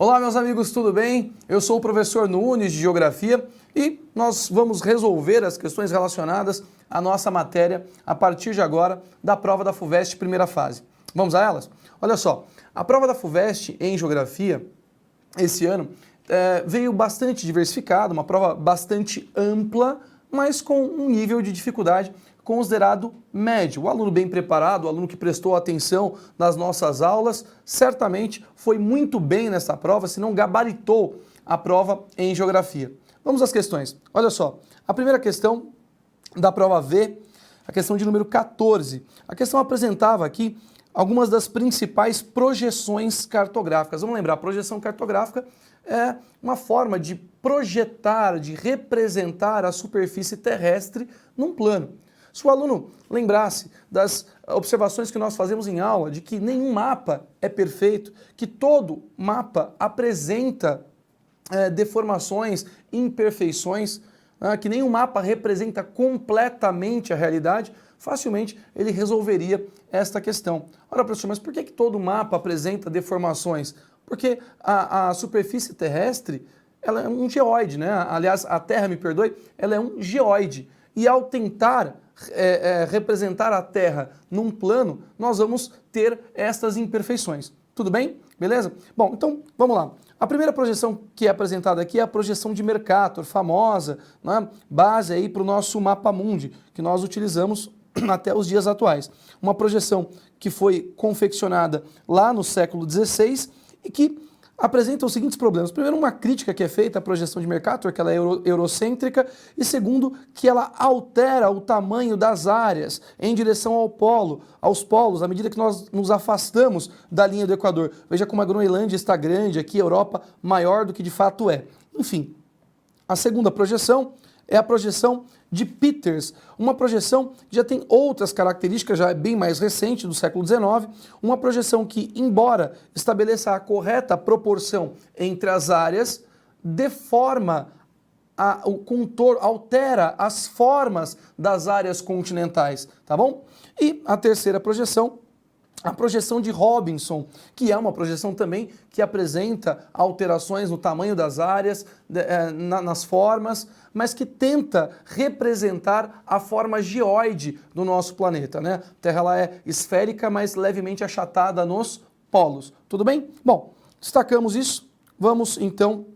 Olá, meus amigos, tudo bem? Eu sou o professor Nunes de Geografia e nós vamos resolver as questões relacionadas à nossa matéria a partir de agora da prova da FUVEST primeira fase. Vamos a elas? Olha só, a prova da FUVEST em Geografia esse ano veio bastante diversificada, uma prova bastante ampla, mas com um nível de dificuldade considerado médio. O aluno bem preparado, o aluno que prestou atenção nas nossas aulas, certamente foi muito bem nessa prova, se não gabaritou a prova em Geografia. Vamos às questões. Olha só, a primeira questão da prova V, a questão de número 14. A questão apresentava aqui algumas das principais projeções cartográficas. Vamos lembrar, a projeção cartográfica é uma forma de projetar, de representar a superfície terrestre num plano. Se o aluno lembrasse das observações que nós fazemos em aula, de que nenhum mapa é perfeito, que todo mapa apresenta deformações, imperfeições, que nenhum mapa representa completamente a realidade, facilmente ele resolveria esta questão. Ora, professor, mas por que todo mapa apresenta deformações? Porque a superfície terrestre ela é um geoide, né? Aliás, a Terra, me perdoe, ela é um geoide. E ao tentar representar a Terra num plano, nós vamos ter estas imperfeições. Tudo bem? Beleza? Bom, então vamos lá. A primeira projeção que é apresentada aqui é a projeção de Mercator, famosa, né? Base aí para o nosso mapa mundi, que nós utilizamos até os dias atuais. Uma projeção que foi confeccionada lá no século XVI e que apresenta os seguintes problemas. Primeiro, uma crítica que é feita à projeção de Mercator, que ela é eurocêntrica, e segundo, que ela altera o tamanho das áreas em direção aos polos, à medida que nós nos afastamos da linha do Equador. Veja como a Groenlândia está grande aqui, a Europa maior do que de fato é. Enfim, a segunda projeção é a projeção de Peters, uma projeção que já tem outras características, já é bem mais recente, do século XIX, uma projeção que, embora estabeleça a correta proporção entre as áreas, deforma o contorno, altera as formas das áreas continentais, tá bom? E a terceira projeção, a projeção de Robinson, que é uma projeção também que apresenta alterações no tamanho das áreas, nas formas, mas que tenta representar a forma geoide do nosso planeta, né? A Terra ela é esférica, mas levemente achatada nos polos. Tudo bem? Bom, destacamos isso. Vamos então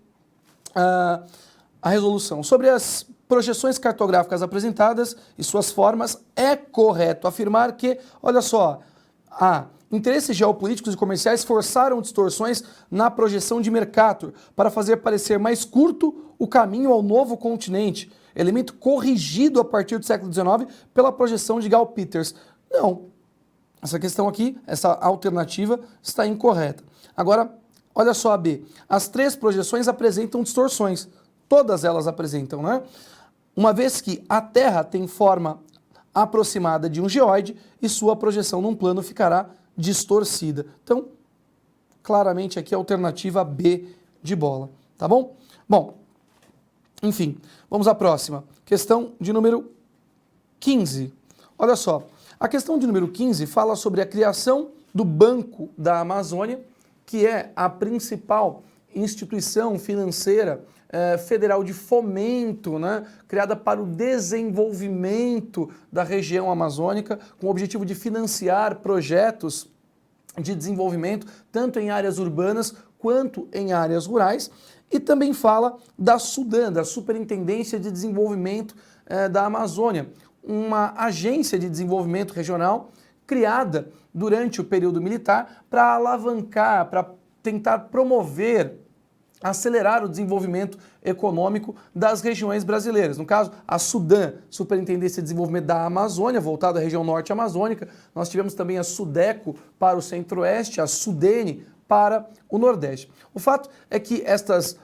à resolução. Sobre as projeções cartográficas apresentadas e suas formas, é correto afirmar que, olha só, interesses geopolíticos e comerciais forçaram distorções na projeção de Mercator para fazer parecer mais curto o caminho ao novo continente, elemento corrigido a partir do século XIX pela projeção de Gall Peters. Não, essa questão aqui, essa alternativa está incorreta. Agora, olha só a B. As três projeções apresentam distorções, todas elas apresentam, né? Uma vez que a Terra tem forma aproximada de um geoide e sua projeção num plano ficará distorcida. Então, claramente aqui a alternativa B de bola, tá bom? Bom, enfim, vamos à próxima. Questão de número 15. Olha só, a questão de número 15 fala sobre a criação do Banco da Amazônia, que é a principal instituição financeira federal de fomento, né, criada para o desenvolvimento da região amazônica, com o objetivo de financiar projetos de desenvolvimento, tanto em áreas urbanas quanto em áreas rurais, e também fala da SUDAM, da Superintendência de Desenvolvimento da Amazônia, uma agência de desenvolvimento regional criada durante o período militar para alavancar, para tentar promover, acelerar o desenvolvimento econômico das regiões brasileiras. No caso, a SUDAM, Superintendência de Desenvolvimento da Amazônia, voltada à região norte amazônica. Nós tivemos também a SUDECO para o centro-oeste, a SUDENE para o nordeste. O fato é que estas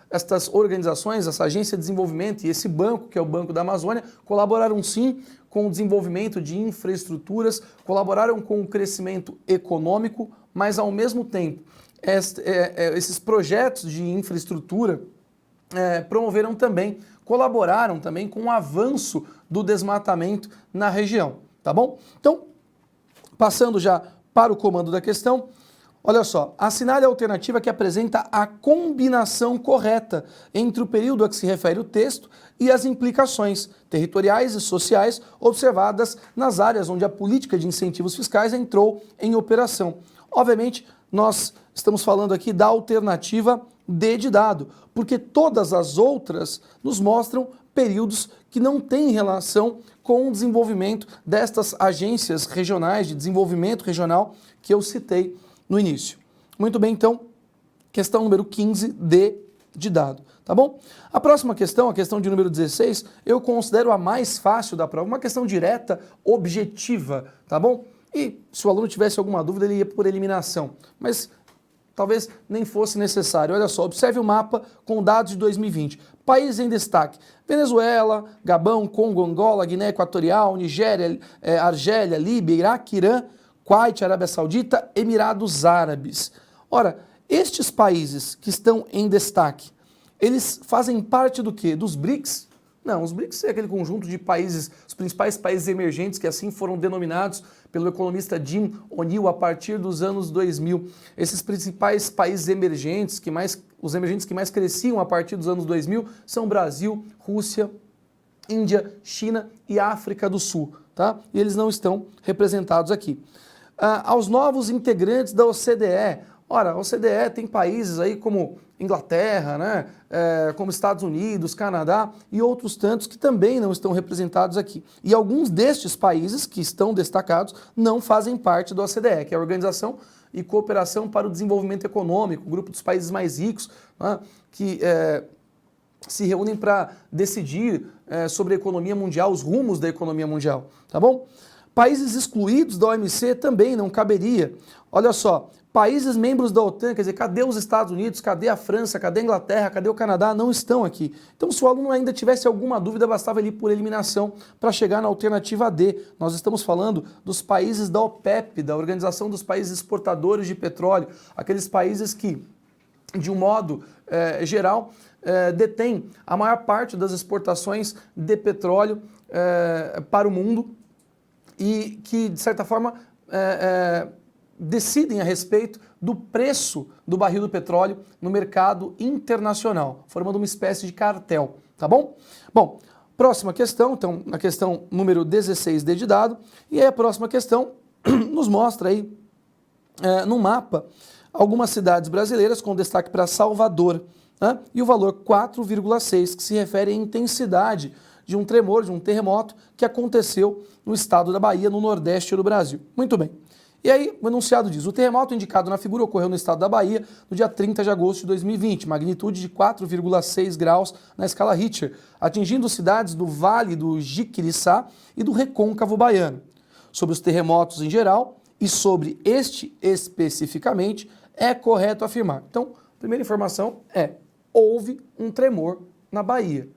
organizações, essa agência de desenvolvimento e esse banco, que é o Banco da Amazônia, colaboraram sim com o desenvolvimento de infraestruturas, colaboraram com o crescimento econômico, mas ao mesmo tempo esses projetos de infraestrutura colaboraram também com o avanço do desmatamento na região, tá bom? Então, passando já para o comando da questão, Olha só, assinale a alternativa que apresenta a combinação correta entre o período a que se refere o texto e as implicações territoriais e sociais observadas nas áreas onde a política de incentivos fiscais entrou em operação. Obviamente, nós estamos falando aqui da alternativa D de dado, porque todas as outras nos mostram períodos que não têm relação com o desenvolvimento destas agências regionais de desenvolvimento regional que eu citei no início. Muito bem, então, questão número 15, D de dado, tá bom? A próxima questão, a questão de número 16, eu considero a mais fácil da prova, uma questão direta, objetiva, tá bom? E se o aluno tivesse alguma dúvida, ele ia por eliminação, mas talvez nem fosse necessário. Olha só, observe o mapa com dados de 2020. Países em destaque: Venezuela, Gabão, Congo, Angola, Guiné Equatorial, Nigéria, Argélia, Líbia, Iraque, Irã, Kuwait, Arábia Saudita, Emirados Árabes. Ora, estes países que estão em destaque, eles fazem parte do quê? Dos BRICS? Não, os BRICS é aquele conjunto de países, os principais países emergentes que assim foram denominados pelo economista Jim O'Neill a partir dos anos 2000. Esses principais países emergentes, os emergentes que mais cresciam a partir dos anos 2000 são Brasil, Rússia, Índia, China e África do Sul, tá? E eles não estão representados aqui. Aos novos integrantes da OCDE. Ora, a OCDE tem países aí como Inglaterra, né, como Estados Unidos, Canadá e outros tantos que também não estão representados aqui. E alguns destes países que estão destacados não fazem parte da OCDE, que é a Organização e Cooperação para o Desenvolvimento Econômico, o grupo dos países mais ricos, né, que se reúnem para decidir sobre a economia mundial, os rumos da economia mundial, tá bom? Países excluídos da OMC também não caberia. Olha só, países membros da OTAN, quer dizer, cadê os Estados Unidos, cadê a França, cadê a Inglaterra, cadê o Canadá? Não estão aqui. Então, se o aluno ainda tivesse alguma dúvida, bastava ele ir por eliminação para chegar na alternativa D. Nós estamos falando dos países da OPEP, da Organização dos Países Exportadores de Petróleo, aqueles países que, de um modo geral, detêm a maior parte das exportações de petróleo para o mundo e que, de certa forma, decidem a respeito do preço do barril do petróleo no mercado internacional, formando uma espécie de cartel, tá bom? Bom, próxima questão, então, na questão número 16D de dado, e aí a próxima questão nos mostra aí, no mapa, algumas cidades brasileiras com destaque para Salvador, né? E o valor 4,6, que se refere à intensidade de um tremor, de um terremoto que aconteceu no estado da Bahia, no nordeste do Brasil. Muito bem. E aí, o enunciado diz: o terremoto indicado na figura ocorreu no estado da Bahia no dia 30 de agosto de 2020, magnitude de 4,6 graus na escala Richter, atingindo cidades do Vale do Jiquiriçá e do Recôncavo Baiano. Sobre os terremotos em geral e sobre este especificamente, é correto afirmar. Então, a primeira informação é: houve um tremor na Bahia.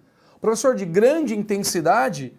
Professor, de grande intensidade?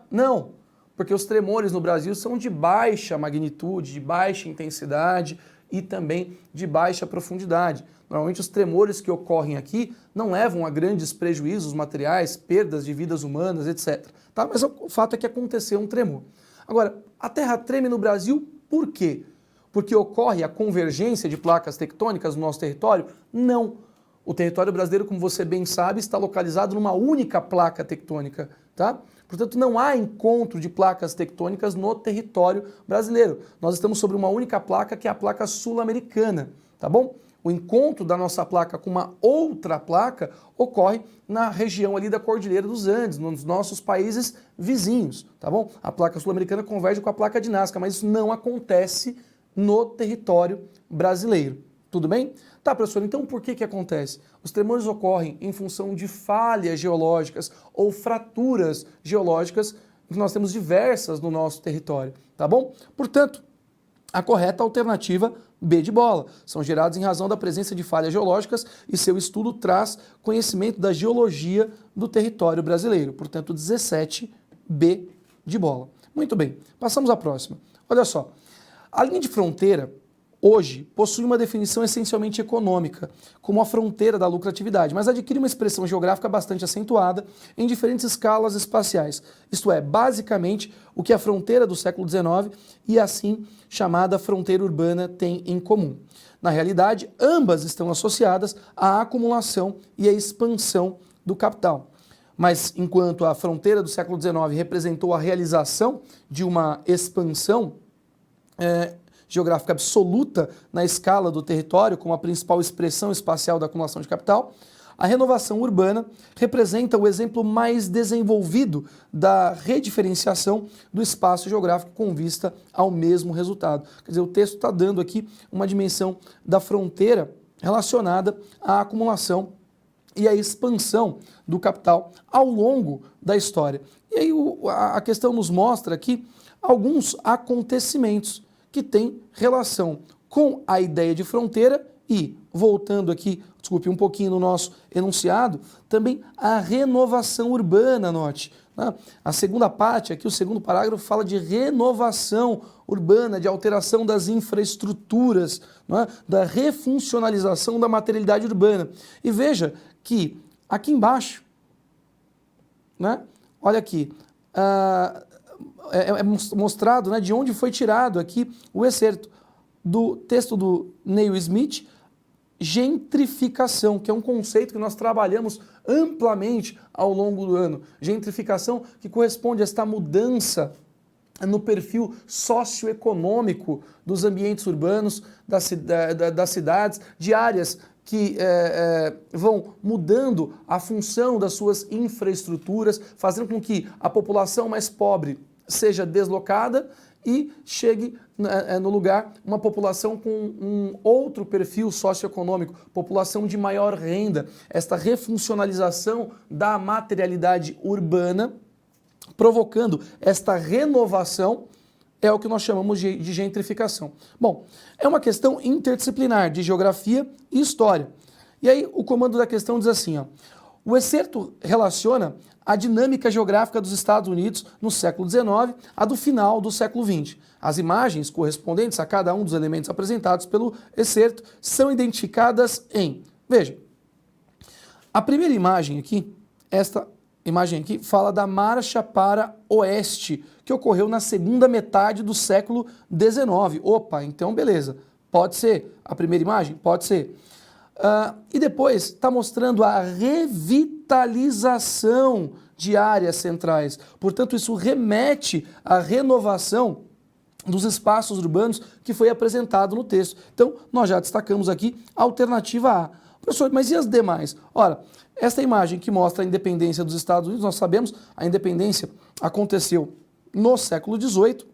Não, porque os tremores no Brasil são de baixa magnitude, de baixa intensidade e também de baixa profundidade. Normalmente os tremores que ocorrem aqui não levam a grandes prejuízos materiais, perdas de vidas humanas, etc. Tá? Mas o fato é que aconteceu um tremor. Agora, a Terra treme no Brasil por quê? Porque ocorre a convergência de placas tectônicas no nosso território? Não. O território brasileiro, como você bem sabe, está localizado numa única placa tectônica, tá? Portanto, não há encontro de placas tectônicas no território brasileiro. Nós estamos sobre uma única placa, que é a placa sul-americana, tá bom? O encontro da nossa placa com uma outra placa ocorre na região ali da Cordilheira dos Andes, nos nossos países vizinhos, tá bom? A placa sul-americana converge com a placa de Nazca, mas isso não acontece no território brasileiro. Tudo bem? Tá, professor, então por que acontece? Os tremores ocorrem em função de falhas geológicas ou fraturas geológicas, que nós temos diversas no nosso território, tá bom? Portanto, a correta alternativa B de bola. São gerados em razão da presença de falhas geológicas e seu estudo traz conhecimento da geologia do território brasileiro. Portanto, 17B de bola. Muito bem, passamos à próxima. Olha só, a linha de fronteira hoje possui uma definição essencialmente econômica, como a fronteira da lucratividade, mas adquire uma expressão geográfica bastante acentuada em diferentes escalas espaciais, isto é, basicamente o que a fronteira do século XIX e a assim chamada fronteira urbana tem em comum. Na realidade, ambas estão associadas à acumulação e à expansão do capital. Mas enquanto a fronteira do século XIX representou a realização de uma expansão geográfica absoluta na escala do território, como a principal expressão espacial da acumulação de capital, a renovação urbana representa o exemplo mais desenvolvido da rediferenciação do espaço geográfico com vista ao mesmo resultado. Quer dizer, o texto está dando aqui uma dimensão da fronteira relacionada à acumulação e à expansão do capital ao longo da história. E aí a questão nos mostra aqui alguns acontecimentos que têm relação com a ideia de fronteira e, voltando aqui, desculpe, um pouquinho no nosso enunciado, também a renovação urbana, note. Né? A segunda parte, aqui o segundo parágrafo, fala de renovação urbana, de alteração das infraestruturas, né? Da refuncionalização da materialidade urbana. E veja que aqui embaixo, né? Olha aqui, é mostrado, né, de onde foi tirado aqui o excerto do texto do Neil Smith, gentrificação, que é um conceito que nós trabalhamos amplamente ao longo do ano. Gentrificação que corresponde a esta mudança no perfil socioeconômico dos ambientes urbanos, das cidades, de áreas que vão mudando a função das suas infraestruturas, fazendo com que a população mais pobre seja deslocada e chegue no lugar uma população com um outro perfil socioeconômico, população de maior renda. Esta refuncionalização da materialidade urbana, provocando esta renovação, é o que nós chamamos de gentrificação. Bom, é uma questão interdisciplinar de geografia e história. E aí o comando da questão diz assim, ó, o excerto relaciona a dinâmica geográfica dos Estados Unidos no século XIX à do final do século XX. As imagens correspondentes a cada um dos elementos apresentados pelo excerto são identificadas em... Veja, a primeira imagem aqui, esta imagem aqui, fala da marcha para oeste, que ocorreu na segunda metade do século XIX. Opa, então beleza, pode ser a primeira imagem? Pode ser. E depois está mostrando a revitalização de áreas centrais. Portanto, isso remete à renovação dos espaços urbanos que foi apresentado no texto. Então, nós já destacamos aqui a alternativa A. Professor, mas e as demais? Ora, esta imagem que mostra a independência dos Estados Unidos, nós sabemos, a independência aconteceu no século XVIII,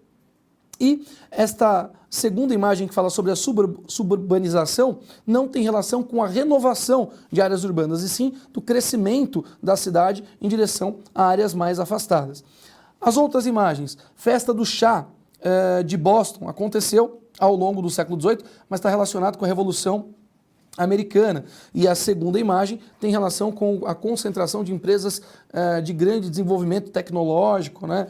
e esta segunda imagem que fala sobre a suburbanização não tem relação com a renovação de áreas urbanas, e sim do crescimento da cidade em direção a áreas mais afastadas. As outras imagens, festa do chá de Boston, aconteceu ao longo do século XVIII, mas está relacionado com a Revolução Americana. E a segunda imagem tem relação com a concentração de empresas de grande desenvolvimento tecnológico, né,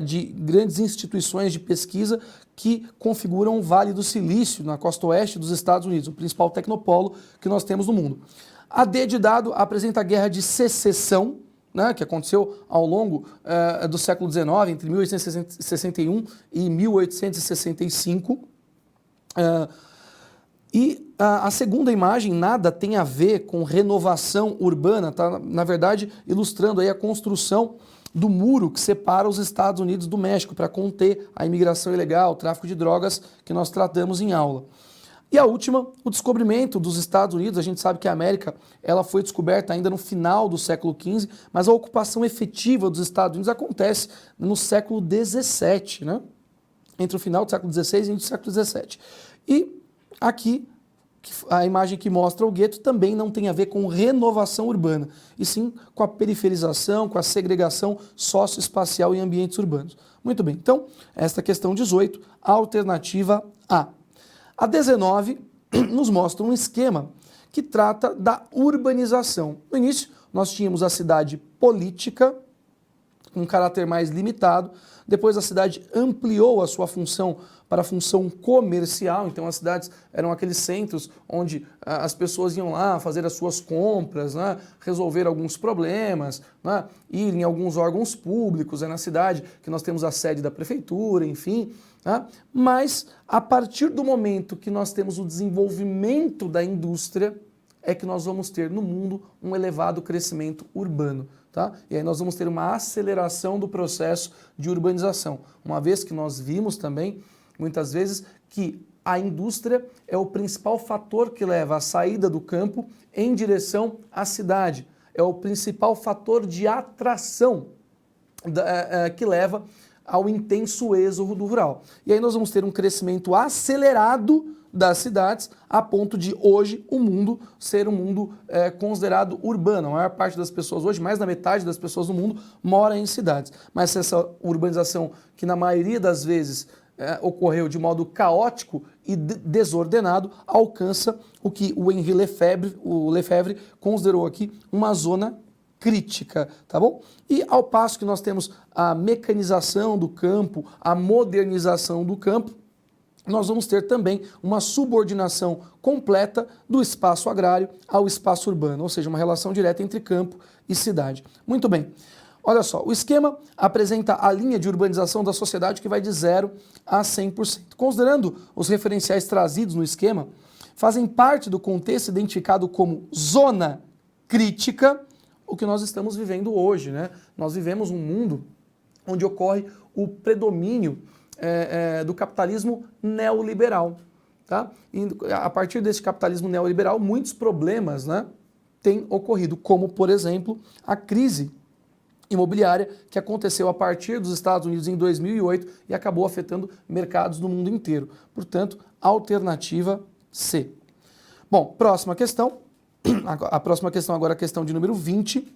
de grandes instituições de pesquisa que configuram o Vale do Silício, na costa oeste dos Estados Unidos, o principal tecnopolo que nós temos no mundo. A D de dado apresenta a Guerra de Secessão, né, que aconteceu ao longo do século XIX, entre 1861 e 1865. E a segunda imagem nada tem a ver com renovação urbana, tá? Na verdade, ilustrando aí a construção do muro que separa os Estados Unidos do México para conter a imigração ilegal, o tráfico de drogas que nós tratamos em aula. E a última, o descobrimento dos Estados Unidos. A gente sabe que a América ela foi descoberta ainda no final do século XV, mas a ocupação efetiva dos Estados Unidos acontece no século XVII, né? Entre o final do século XVI e o século XVII. E aqui, a imagem que mostra o gueto também não tem a ver com renovação urbana, e sim com a periferização, com a segregação socioespacial em ambientes urbanos. Muito bem, então, esta questão 18, a alternativa A. A 19 nos mostra um esquema que trata da urbanização. No início, nós tínhamos a cidade política, com um caráter mais limitado. Depois a cidade ampliou a sua função para a função comercial, então as cidades eram aqueles centros onde as pessoas iam lá fazer as suas compras, né, resolver alguns problemas, né, ir em alguns órgãos públicos, é na cidade que nós temos a sede da prefeitura, enfim. Né, mas a partir do momento que nós temos o desenvolvimento da indústria, é que nós vamos ter no mundo um elevado crescimento urbano. Tá? E aí nós vamos ter uma aceleração do processo de urbanização, uma vez que nós vimos também, muitas vezes, que a indústria é o principal fator que leva a saída do campo em direção à cidade, é o principal fator de atração que leva ao intenso êxodo do rural. E aí nós vamos ter um crescimento acelerado das cidades, a ponto de hoje o mundo ser um mundo considerado urbano. A maior parte das pessoas hoje, mais da metade das pessoas no mundo, mora em cidades. Mas essa urbanização, que na maioria das vezes ocorreu de modo caótico e desordenado, alcança o que o Henri Lefebvre considerou aqui uma zona crítica, tá bom? E ao passo que nós temos a mecanização do campo, a modernização do campo, nós vamos ter também uma subordinação completa do espaço agrário ao espaço urbano, ou seja, uma relação direta entre campo e cidade. Muito bem. Olha só, o esquema apresenta a linha de urbanização da sociedade que vai de 0 a 100%. Considerando os referenciais trazidos no esquema, fazem parte do contexto identificado como zona crítica, o que nós estamos vivendo hoje, né? Nós vivemos um mundo onde ocorre o predomínio do capitalismo neoliberal. Tá? E a partir desse capitalismo neoliberal, muitos problemas, né, têm ocorrido, como, por exemplo, a crise imobiliária que aconteceu a partir dos Estados Unidos em 2008 e acabou afetando mercados do mundo inteiro. Portanto, alternativa C. Bom, próxima questão. A próxima questão agora é a questão de número 20.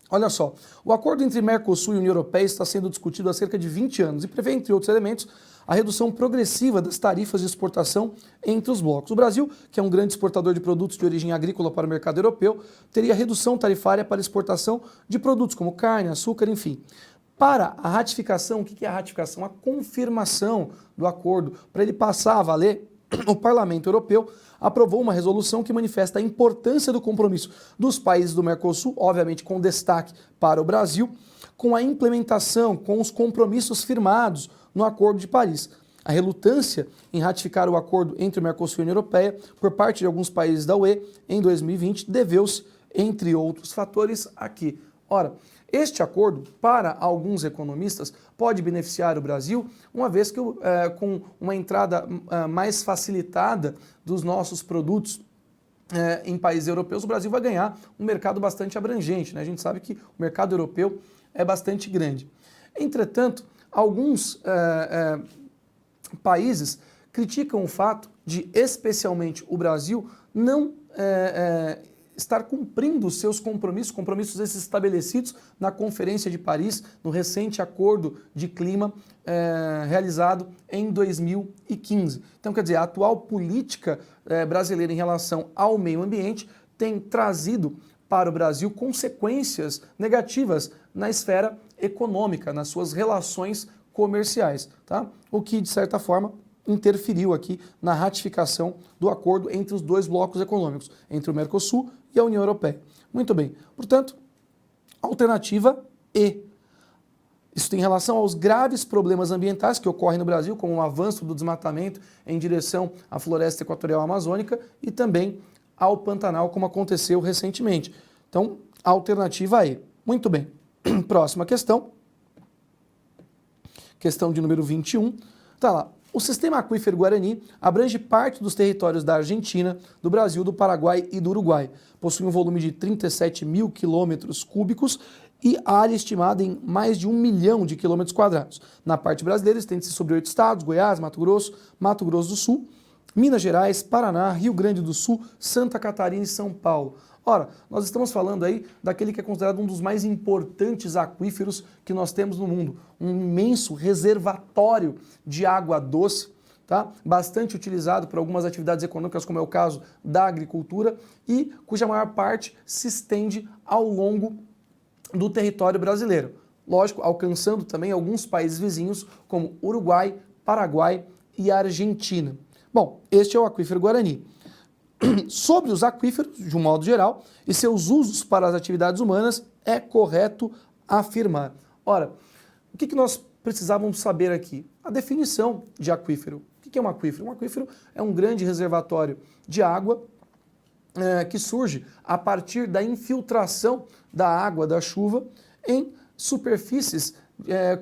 Olha só, o acordo entre Mercosul e União Europeia está sendo discutido há cerca de 20 anos e prevê, entre outros elementos, a redução progressiva das tarifas de exportação entre os blocos. O Brasil, que é um grande exportador de produtos de origem agrícola para o mercado europeu, teria redução tarifária para exportação de produtos como carne, açúcar, enfim. Para a ratificação, o que é a ratificação? A confirmação do acordo, para ele passar a valer, o Parlamento Europeu aprovou uma resolução que manifesta a importância do compromisso dos países do Mercosul, obviamente com destaque para o Brasil, com a implementação, com os compromissos firmados no Acordo de Paris. A relutância em ratificar o acordo entre o Mercosul e a União Europeia por parte de alguns países da UE em 2020 deveu-se, entre outros fatores, aqui. Ora, este acordo, para alguns economistas, pode beneficiar o Brasil, uma vez que com uma entrada mais facilitada dos nossos produtos em países europeus, o Brasil vai ganhar um mercado bastante abrangente, né? A gente sabe que o mercado europeu é bastante grande. Entretanto, alguns países criticam o fato de, especialmente o Brasil, não estar cumprindo os seus compromissos esses estabelecidos na Conferência de Paris, no recente acordo de clima realizado em 2015. Então, quer dizer, a atual política brasileira em relação ao meio ambiente tem trazido para o Brasil consequências negativas na esfera econômica, nas suas relações comerciais, tá? O que, de certa forma, interferiu aqui na ratificação do acordo entre os dois blocos econômicos, entre o Mercosul e a União Europeia. Muito bem. Portanto, alternativa E. Isso tem relação aos graves problemas ambientais que ocorrem no Brasil, como o avanço do desmatamento em direção à floresta equatorial amazônica e também ao Pantanal, como aconteceu recentemente. Então, alternativa E. Muito bem. Próxima questão. Questão de número 21. Tá lá. O sistema aquífero Guarani abrange parte dos territórios da Argentina, do Brasil, do Paraguai e do Uruguai. Possui um volume de 37 mil quilômetros cúbicos e área estimada em mais de 1 milhão de quilômetros quadrados. Na parte brasileira, estende-se sobre 8 estados: Goiás, Mato Grosso do Sul, Minas Gerais, Paraná, Rio Grande do Sul, Santa Catarina e São Paulo. Ora, nós estamos falando aí daquele que é considerado um dos mais importantes aquíferos que nós temos no mundo, um imenso reservatório de água doce, tá? Bastante utilizado por algumas atividades econômicas, como é o caso da agricultura, e cuja maior parte se estende ao longo do território brasileiro. Lógico, alcançando também alguns países vizinhos, como Uruguai, Paraguai e Argentina. Bom, este é o aquífero Guarani. Sobre os aquíferos, de um modo geral, e seus usos para as atividades humanas, é correto afirmar. Ora, o que nós precisávamos saber aqui? A definição de aquífero. O que é um aquífero? Um aquífero é um grande reservatório de água que surge a partir da infiltração da água da chuva em superfícies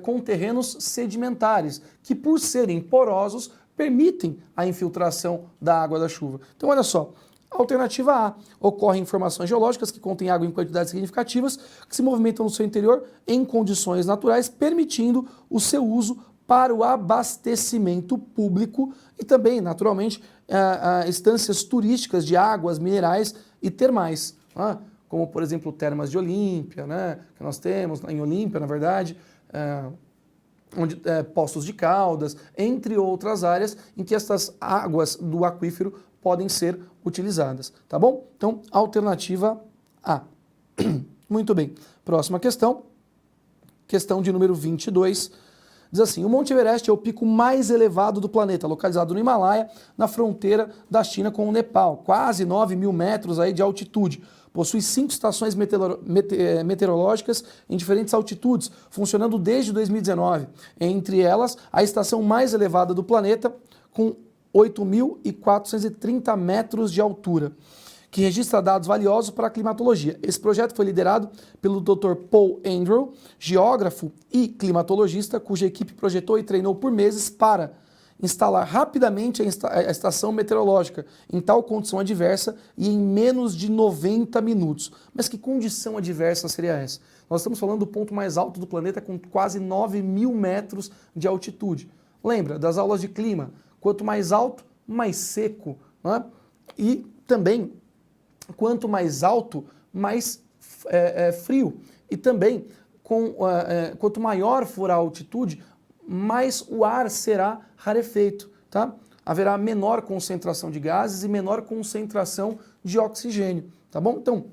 com terrenos sedimentares, que por serem porosos, permitem a infiltração da água da chuva. Então, olha só, alternativa A, ocorrem formações geológicas que contêm água em quantidades significativas, que se movimentam no seu interior em condições naturais, permitindo o seu uso para o abastecimento público e também, naturalmente, instâncias turísticas de águas, minerais e termais, como, por exemplo, termas de Olímpia, né, que nós temos em Olímpia, na verdade, Poços de Caldas, entre outras áreas em que essas águas do aquífero podem ser utilizadas, tá bom? Então, alternativa A. Muito bem. Próxima questão, questão de número 22, diz assim: o Monte Everest é o pico mais elevado do planeta, localizado no Himalaia, na fronteira da China com o Nepal, quase 9.000 metros aí de altitude. Possui 5 estações meteorológicas em diferentes altitudes, funcionando desde 2019. Entre elas, a estação mais elevada do planeta, com 8.430 metros de altura, que registra dados valiosos para a climatologia. Esse projeto foi liderado pelo Dr. Paul Andrew, geógrafo e climatologista, cuja equipe projetou e treinou por meses para instalar rapidamente a estação meteorológica em tal condição adversa e em menos de 90 minutos. Mas que condição adversa seria essa? Nós estamos falando do ponto mais alto do planeta com quase 9.000 metros de altitude. Lembra das aulas de clima? Quanto mais alto, mais seco, né? E também, quanto mais alto, mais frio. E também, quanto maior for a altitude, mais o ar será rarefeito, tá? Haverá menor concentração de gases e menor concentração de oxigênio, tá bom? Então,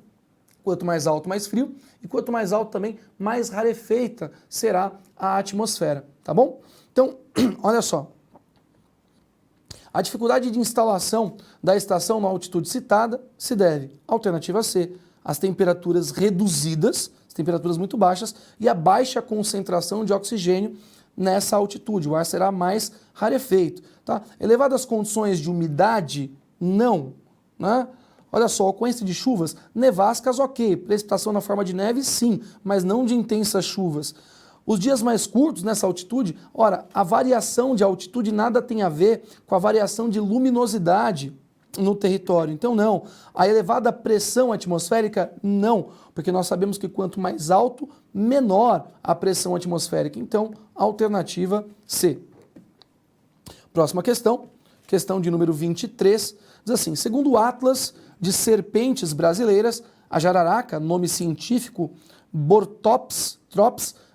quanto mais alto, mais frio, e quanto mais alto também, mais rarefeita será a atmosfera, tá bom? Então, olha só. A dificuldade de instalação da estação na altitude citada se deve, alternativa C, às temperaturas reduzidas, as temperaturas muito baixas, e a baixa concentração de oxigênio nessa altitude. O ar será mais rarefeito. Tá? Elevadas condições de umidade? Não. Né? Olha só, ocorrência de chuvas, nevascas, ok. Precipitação na forma de neve, sim, mas não de intensas chuvas. Os dias mais curtos nessa altitude, ora, a variação de altitude nada tem a ver com a variação de luminosidade no território. Então, não. A elevada pressão atmosférica, não. Porque nós sabemos que quanto mais alto, menor a pressão atmosférica. Então, alternativa C. Próxima questão, questão de número 23, diz assim: segundo o Atlas de Serpentes Brasileiras, a jararaca, nome científico Bortops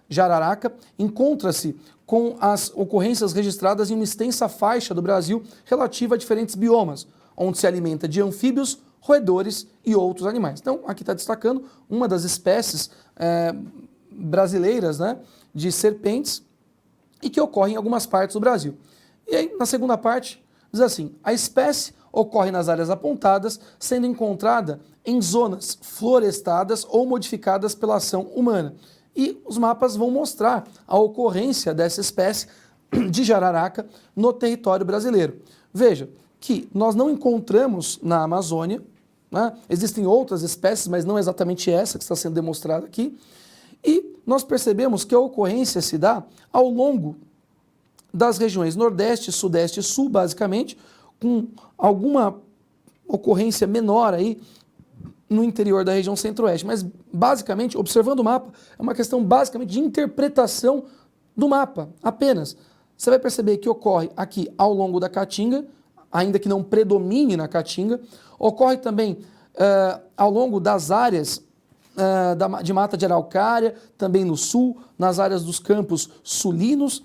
jararaca, encontra-se com as ocorrências registradas em uma extensa faixa do Brasil relativa a diferentes biomas, onde se alimenta de anfíbios, roedores e outros animais. Então, aqui está destacando uma das espécies brasileiras, né, de serpentes e que ocorre em algumas partes do Brasil. E aí, na segunda parte, diz assim: a espécie ocorre nas áreas apontadas, sendo encontrada em zonas florestadas ou modificadas pela ação humana. E os mapas vão mostrar a ocorrência dessa espécie de jararaca no território brasileiro. Veja que nós não encontramos na Amazônia, né? Existem outras espécies, mas não exatamente essa que está sendo demonstrada aqui, e nós percebemos que a ocorrência se dá ao longo das regiões Nordeste, Sudeste e Sul, basicamente, com alguma ocorrência menor aí no interior da região Centro-Oeste. Mas, basicamente, observando o mapa, é uma questão basicamente de interpretação do mapa, apenas. Você vai perceber que ocorre aqui ao longo da Caatinga, ainda que não predomine na Caatinga, ocorre também ao longo das áreas de mata de araucária, também no sul, nas áreas dos campos sulinos,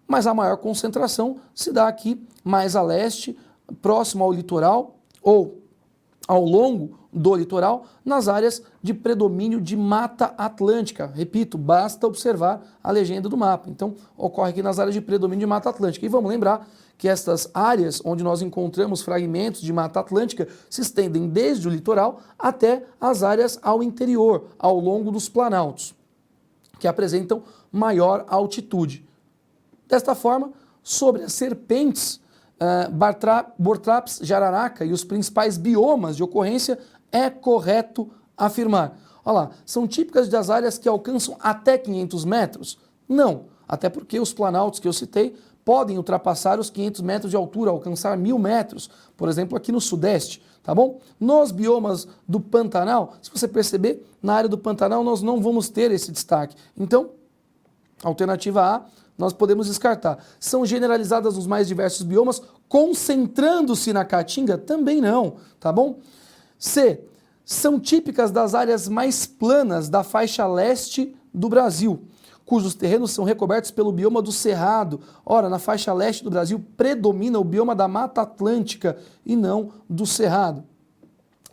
mas a maior concentração se dá aqui mais a leste, próximo ao litoral, ou ao longo do litoral, nas áreas de predomínio de Mata Atlântica. Repito, basta observar a legenda do mapa. Então, ocorre aqui nas áreas de predomínio de Mata Atlântica. E vamos lembrar que estas áreas onde nós encontramos fragmentos de Mata Atlântica se estendem desde o litoral até as áreas ao interior, ao longo dos planaltos, que apresentam maior altitude. Desta forma, sobre as serpentes, Bortraps, jararaca e os principais biomas de ocorrência, é correto afirmar. Olha lá, são típicas das áreas que alcançam até 500 metros? Não, até porque os planaltos que eu citei podem ultrapassar os 500 metros de altura, alcançar 1.000 metros, por exemplo, aqui no Sudeste, tá bom? Nos biomas do Pantanal, se você perceber, na área do Pantanal nós não vamos ter esse destaque. Então, alternativa A, nós podemos descartar. São generalizadas nos mais diversos biomas, concentrando-se na Caatinga? Também não, tá bom? C, são típicas das áreas mais planas da faixa leste do Brasil, cujos terrenos são recobertos pelo bioma do Cerrado. Ora, na faixa leste do Brasil predomina o bioma da Mata Atlântica e não do Cerrado.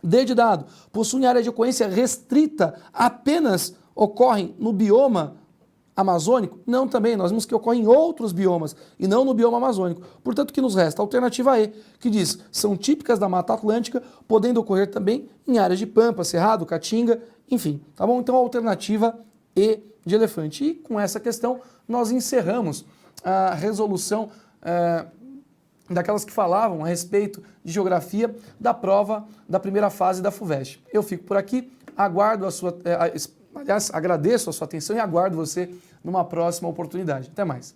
D de dado, possuem área de ocorrência restrita, apenas ocorrem no bioma amazônico? Não, também, nós vimos que ocorre em outros biomas e não no bioma amazônico. Portanto, o que nos resta? A alternativa E, que diz, são típicas da Mata Atlântica, podendo ocorrer também em áreas de Pampa, Cerrado, Caatinga, enfim, tá bom? Então, a alternativa E de elefante. E com essa questão, nós encerramos a resolução daquelas que falavam a respeito de geografia da prova da primeira fase da FUVEST. Eu fico por aqui, aguardo a sua... Aliás, agradeço a sua atenção e aguardo você numa próxima oportunidade. Até mais.